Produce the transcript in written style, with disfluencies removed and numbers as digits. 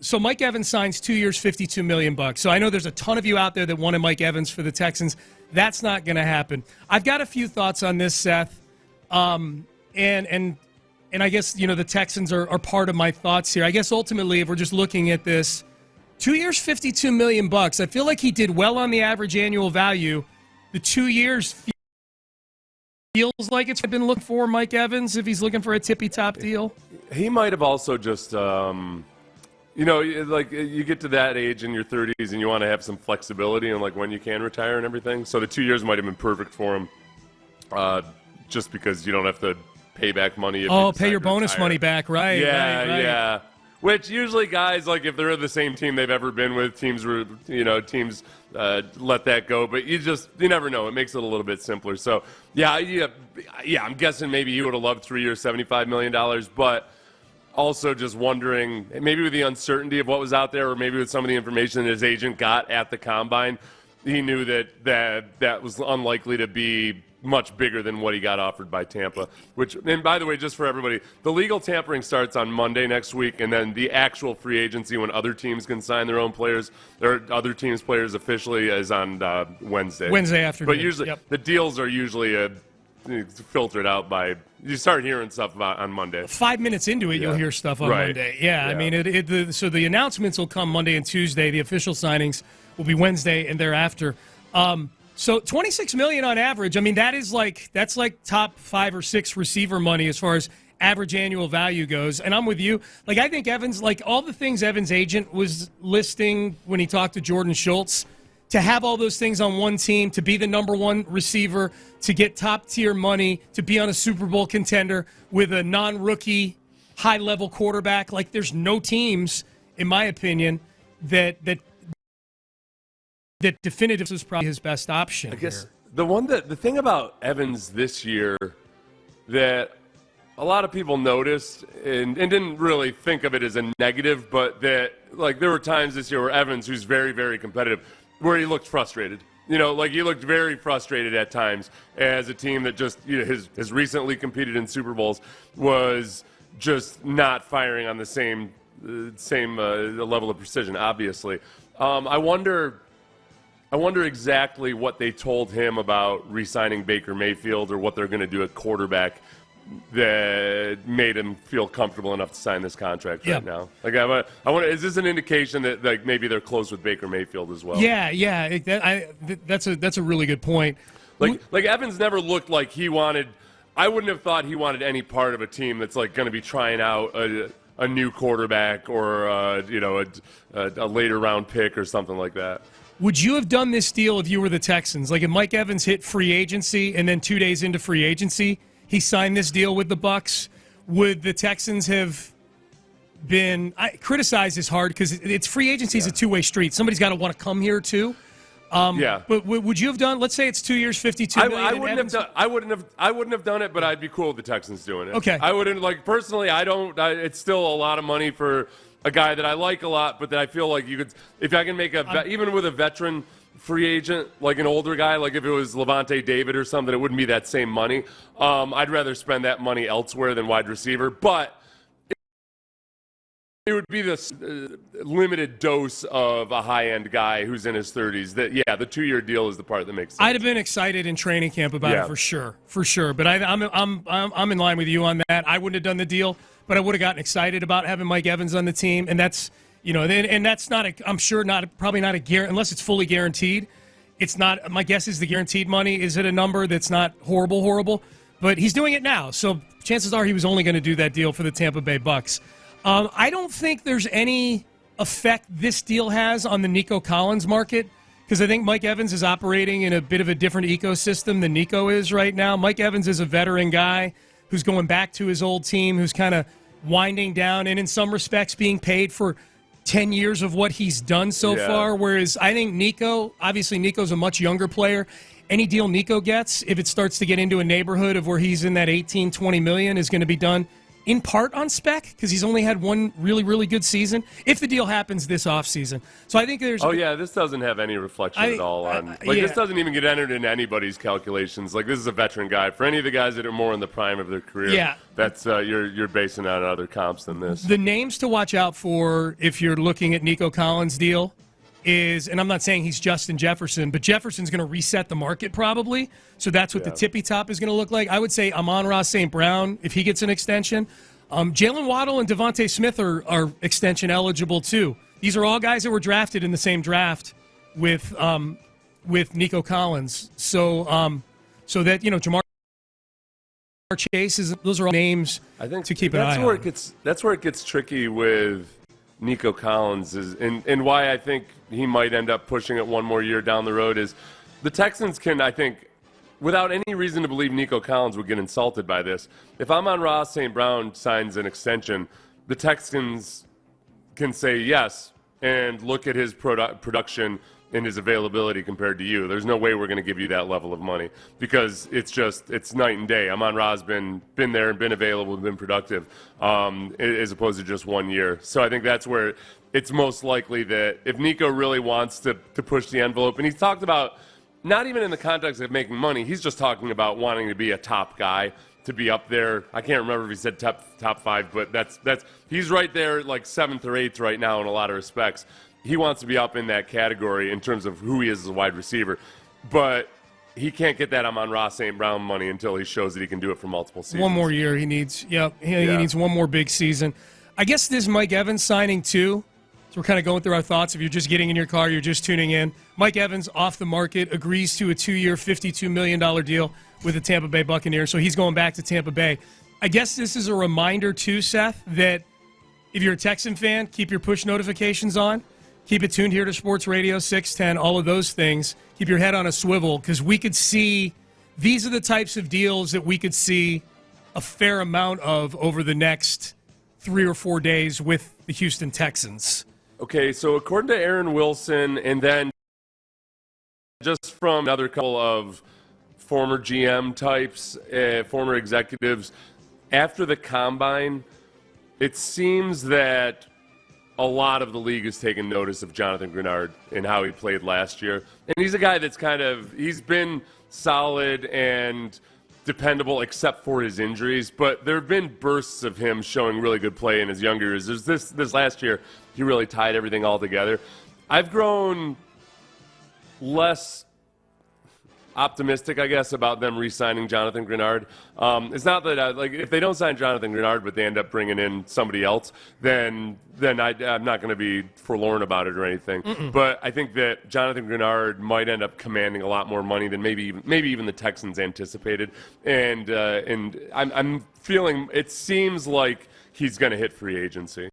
So Mike Evans signs 2 years, $52 million. So I know there's a ton of you out there that wanted Mike Evans for the Texans. That's not going to happen. I've got a few thoughts on this, Seth. And I guess, the Texans are part of my thoughts here. I guess ultimately, if we're just looking at this, 2 years, $52 million. I feel like he did well on the average annual value. The 2 years feels like it's been looking for Mike Evans if he's looking for a tippy-top deal. He might have also just, like you get to that age in your 30s and you want to have some flexibility and like when you can retire and everything. So the 2 years might have been perfect for him, just because you don't have to pay back money. Pay your bonus money back, right? Yeah, right. yeah. Which usually guys, like if they're the same team they've ever been with, teams let that go. But you never know. It makes it a little bit simpler. So yeah. I'm guessing maybe he would have loved 3 years, $75 million, but also just wondering, maybe with the uncertainty of what was out there, or maybe with some of the information that his agent got at the combine, he knew that was unlikely to be much bigger than what he got offered by Tampa. And by the way, just for everybody, the legal tampering starts on Monday next week, and then the actual free agency when other teams can sign their own players, or other teams' players officially, is on Wednesday. Wednesday afternoon. But usually, the deals are usually filtered out by, you start hearing stuff about on Monday. 5 minutes into it, you'll hear stuff on Monday. Yeah, I mean, so the announcements will come Monday and Tuesday. The official signings will be Wednesday and thereafter. So $26 million on average. I mean, that's like top 5 or 6 receiver money as far as average annual value goes. And I'm with you. Like, I think Evans, like all the things Evans' agent was listing when he talked to Jordan Schultz, to have all those things on one team, to be the number one receiver, to get top-tier money, to be on a Super Bowl contender with a non-rookie, high-level quarterback. Like, there's no teams, in my opinion, that definitively is probably his best option. I guess the thing about Evans this year that a lot of people noticed and didn't really think of it as a negative, but that like there were times this year where Evans, who's very, very competitive, where he looked frustrated. Like he looked very frustrated at times as a team that just has recently competed in Super Bowls was just not firing on the same level of precision. Obviously, I wonder exactly what they told him about re-signing Baker Mayfield, or what they're going to do at quarterback that made him feel comfortable enough to sign this contract right now. Like, I wonder, is this an indication that like maybe they're close with Baker Mayfield as well? Yeah. That's a really good point. Like Evans never looked like he wanted. I wouldn't have thought he wanted any part of a team that's like going to be trying out a new quarterback or a later round pick or something like that. Would you have done this deal if you were the Texans? Like if Mike Evans hit free agency and then 2 days into free agency, he signed this deal with the Bucs, would the Texans have been criticized is hard because it's free agency is a two-way street. Somebody's got to want to come here too. But would you have done? Let's say it's 2 years, $52 million. I wouldn't have done it, but I'd be cool with the Texans doing it. Okay. I wouldn't personally. I don't. It's still a lot of money for a guy that I like a lot, but that I feel like you could, if I can make even with a veteran free agent, like an older guy, like if it was Levante David or something, it wouldn't be that same money. I'd rather spend that money elsewhere than wide receiver, but it would be this limited dose of a high-end guy who's in his 30s. The 2-year deal is the part that makes sense. I'd have been excited in training camp about it for sure. But I'm in line with you on that. I wouldn't have done the deal, but I would have gotten excited about having Mike Evans on the team, and that's and that's not probably not a guarantee unless it's fully guaranteed. It's not. My guess is the guaranteed money is at a number that's not horrible, but he's doing it now, so chances are he was only going to do that deal for the Tampa Bay Bucs. I don't think there's any effect this deal has on the Nico Collins market because I think Mike Evans is operating in a bit of a different ecosystem than Nico is right now. Mike Evans is a veteran guy who's going back to his old team, who's kind of winding down and in some respects being paid for 10 years of what he's done so far, whereas I think Nico's a much younger player. Any deal Nico gets, if it starts to get into a neighborhood of where he's in that 18, 20 million, is going to be done in part on spec because he's only had one really, really good season. If the deal happens this offseason, so I think there's. Oh yeah, this doesn't have any reflection at all on. This doesn't even get entered into anybody's calculations. Like this is a veteran guy. For any of the guys that are more in the prime of their career, that's you're basing on other comps than this. The names to watch out for if you're looking at Nico Collins' deal is, and I'm not saying he's Justin Jefferson, but Jefferson's going to reset the market probably. So that's what the tippy top is going to look like. I would say Amon-Ra St. Brown, if he gets an extension. Jalen Waddle and Devontae Smith are extension eligible too. These are all guys that were drafted in the same draft with Nico Collins. So that, Jamar Chase those are all names I think to keep an eye on. That's where it gets tricky with Nico Collins and why I think he might end up pushing it one more year down the road is the Texans can, I think, without any reason to believe Nico Collins would get insulted by this. If Amon-Ra St. Brown signs an extension, the Texans can say yes and look at his production and his availability compared to you. There's no way we're going to give you that level of money because it's night and day. Amon-Ra's been there and been available and been productive as opposed to just 1 year. So I think that's where it's most likely that if Nico really wants to push the envelope, and he's talked about not even in the context of making money, he's just talking about wanting to be a top guy, to be up there. I can't remember if he said top five, but that's he's right there like 7th or 8th right now in a lot of respects. He wants to be up in that category in terms of who he is as a wide receiver. But he can't get that Amon-Ra St. Brown money until he shows that he can do it for multiple seasons. One more year he needs. He needs one more big season. I guess this Mike Evans signing too, so we're kind of going through our thoughts. If you're just getting in your car, you're just tuning in. Mike Evans off the market, agrees to a 2-year, $52 million deal with the Tampa Bay Buccaneers. So he's going back to Tampa Bay. I guess this is a reminder too, Seth, that if you're a Texan fan, keep your push notifications on. Keep it tuned here to Sports Radio 610, all of those things. Keep your head on a swivel because we could see these are the types of deals that we could see a fair amount of over the next 3 or 4 days with the Houston Texans. Okay, so according to Aaron Wilson, and then just from another couple of former GM types, former executives, after the Combine, it seems that a lot of the league has taken notice of Jonathan Greenard and how he played last year. And he's a guy that's he's been solid and dependable except for his injuries, but there have been bursts of him showing really good play in his younger years. There's this last year, he really tied everything all together. I've grown less optimistic, I guess, about them re-signing Jonathan Greenard. It's not that if they don't sign Jonathan Greenard, but they end up bringing in somebody else, then I'm not going to be forlorn about it or anything. But I think that Jonathan Greenard might end up commanding a lot more money than maybe even the Texans anticipated. And I'm feeling it seems like he's going to hit free agency.